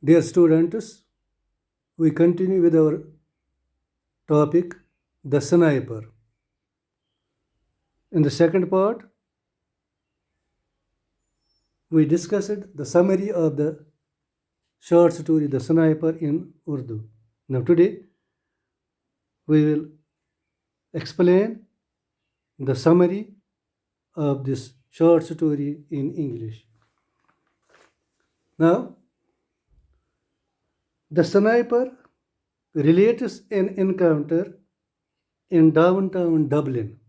Dear students, we continue with our topic, the sniper. In the second part, we discussed the summary of the short story, The Sniper, in Urdu. Now, today, we will explain the summary of this short story in English. Now, the sniper relates an encounter in downtown Dublin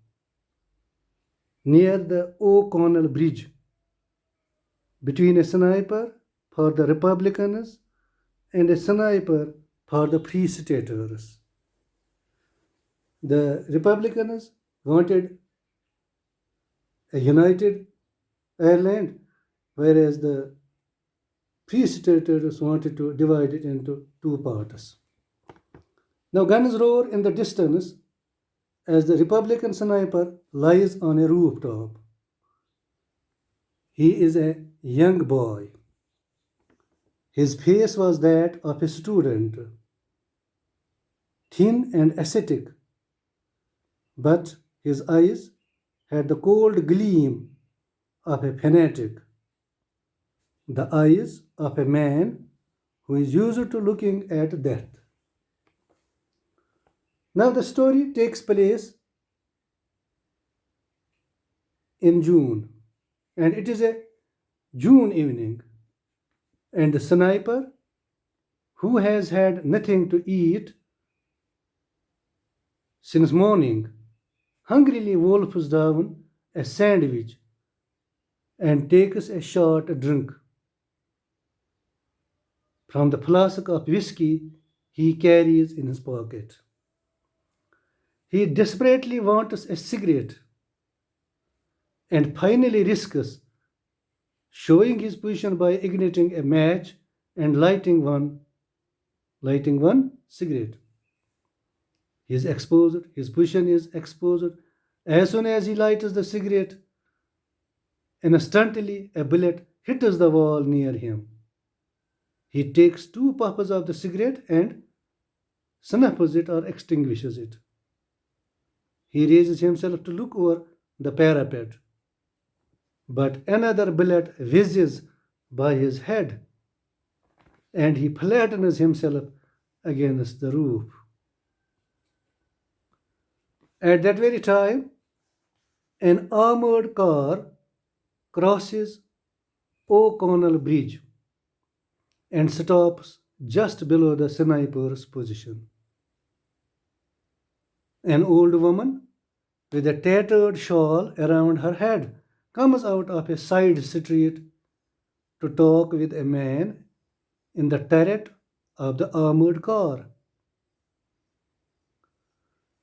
near the O'Connell Bridge between a sniper for the Republicans and a sniper for the Free Staters. The Republicans wanted a united Ireland, whereas the Free Staters wanted to divide it into two parts. Now, guns roar in the distance as the Republican sniper lies on a rooftop. He is a young boy. His face was that of a student, thin and ascetic, but his eyes had the cold gleam of a fanatic, the eyes of a man who is used to looking at death. Now, the story takes place in June, and it is a June evening, and the sniper, who has had nothing to eat since morning, hungrily wolfs down a sandwich and takes a short drink from the flask of whiskey he carries in his pocket. He desperately wants a cigarette and finally risks showing his position by igniting a match and lighting one cigarette. He is exposed, his position is exposed. As soon as he lights the cigarette, instantly a bullet hits the wall near him. He takes two puffs of the cigarette and snuffs it or extinguishes it. He raises himself to look over the parapet, but another bullet whizzes by his head and he flattens himself against the roof. At that very time, an armored car crosses O'Connell Bridge and stops just below the sniper's position. An old woman with a tattered shawl around her head comes out of a side street to talk with a man in the turret of the armored car.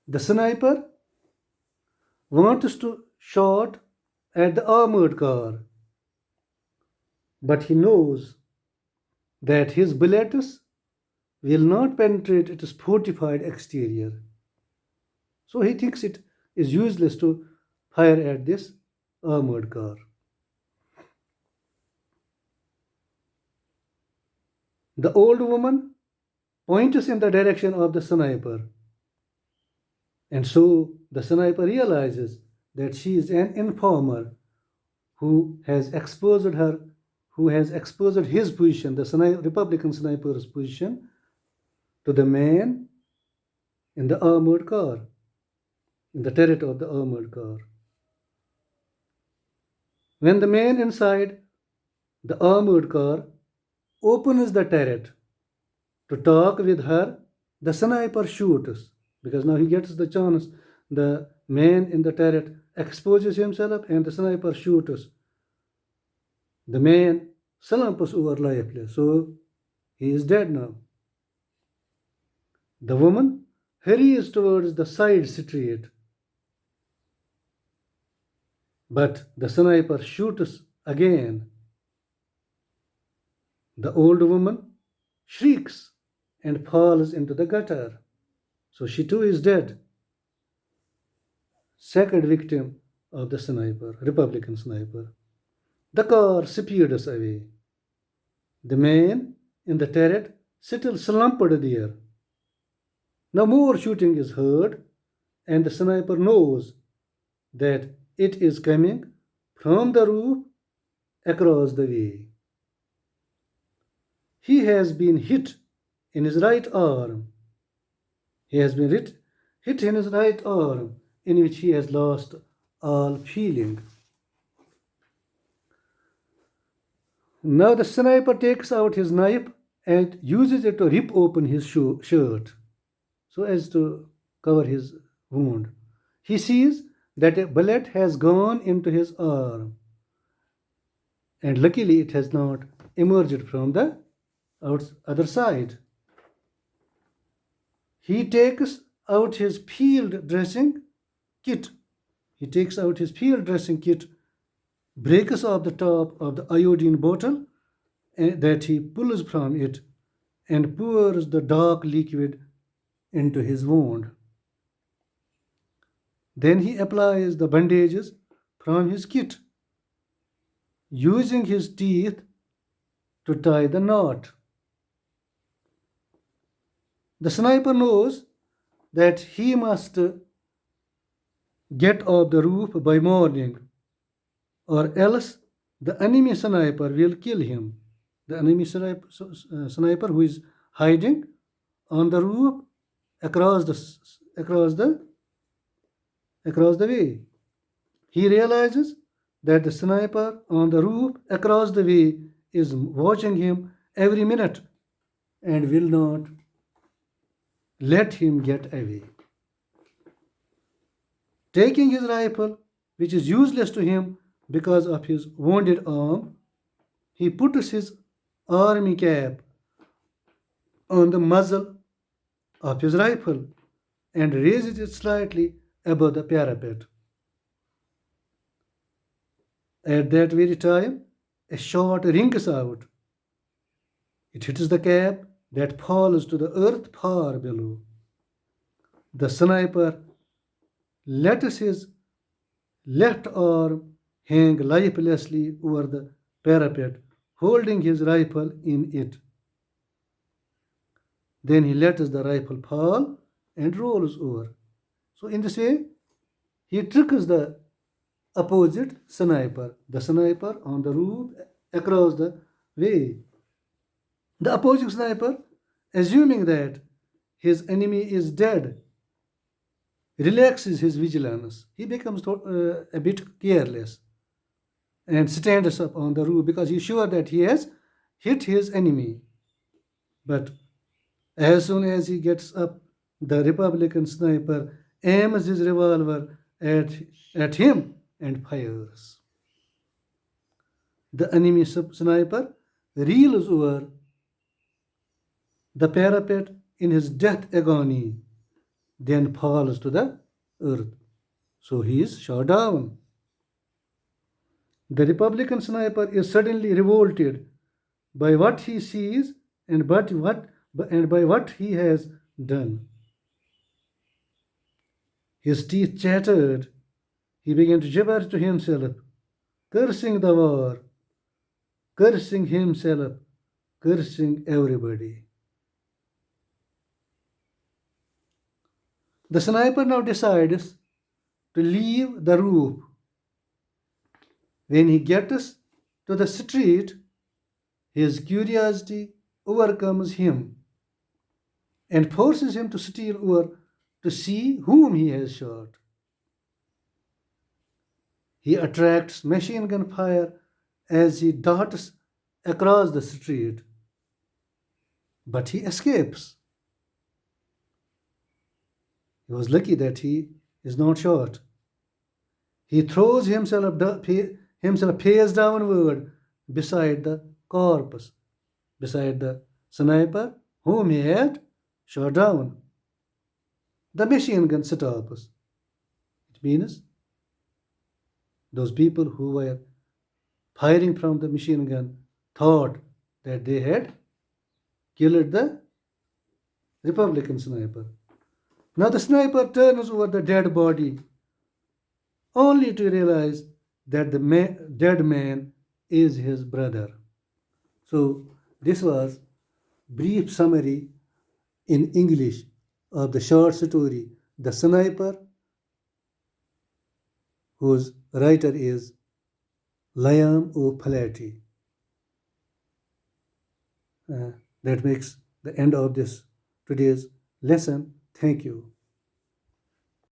The sniper wants to shoot at the armored car, but he knows that his bullets will not penetrate its fortified exterior. So he thinks it is useless to fire at this armored car. The old woman points in the direction of the sniper, and so the sniper realizes that she is an informer who has exposed his position, the Republican sniper's position, to the man in the armored car, in the turret of the armored car. When the man inside the armored car opens the turret to talk with her, the sniper shoots because now he gets the chance. The man in the turret exposes himself and the sniper shoots. The man slumps over lifeless, so he is dead now. The woman hurries towards the side street, but the sniper shoots again. The old woman shrieks and falls into the gutter, so she too is dead. Second victim of the sniper, Republican sniper. The car speeds away. The man in the turret still slumped there. Now more shooting is heard, and the sniper knows that it is coming from the roof across the way. He has been hit in his right arm. He has been hit in his right arm, in which he has lost all feeling. Now the sniper takes out his knife and uses it to rip open his shirt so as to cover his wound. He sees that a bullet has gone into his arm, and luckily it has not emerged from the other side. He takes out his field dressing kit. Breaks off the top of the iodine bottle that he pulls from it, and pours the dark liquid into his wound. Then he applies the bandages from his kit, using his teeth to tie the knot. The sniper knows that he must get off the roof by morning, or else the enemy sniper will kill him. The enemy sniper who is hiding on the roof across the way. He realizes that the sniper on the roof across the way is watching him every minute and will not let him get away. Taking his rifle, which is useless to him because of his wounded arm, he puts his army cap on the muzzle of his rifle and raises it slightly above the parapet. At that very time, a shot rings out. It hits the cap that falls to the earth far below. The sniper lets his left arm hang lifelessly over the parapet, holding his rifle in it. Then he lets the rifle fall and rolls over. So in this way, he tricks the opposite sniper, the sniper on the roof across the way. The opposing sniper, assuming that his enemy is dead, relaxes his vigilance. He becomes a bit careless and stands up on the roof because he's sure that he has hit his enemy. But as soon as he gets up, the Republican sniper aims his revolver at him and fires. The enemy sniper reels over the parapet in his death agony, then falls to the earth. So he is shot down. The Republican sniper is suddenly revolted by what he sees and by what he has done. His teeth chattered. He began to gibber to himself, cursing the war, cursing himself, cursing everybody. The sniper now decides to leave the roof. When he gets to the street, his curiosity overcomes him and forces him to steal over to see whom he has shot. He attracts machine gun fire as he darts across the street, but he escapes. He was lucky that he is not shot. He throws himself face downward beside the corpse, beside the sniper whom he had shot down. The machine gun stops. It means those people who were firing from the machine gun thought that they had killed the Republican sniper. Now the sniper turns over the dead body only to realize that the dead man is his brother. So this was brief summary in English of the short story The Sniper, whose writer is Liam O'Flaherty. That makes the end of this today's lesson. Thank you.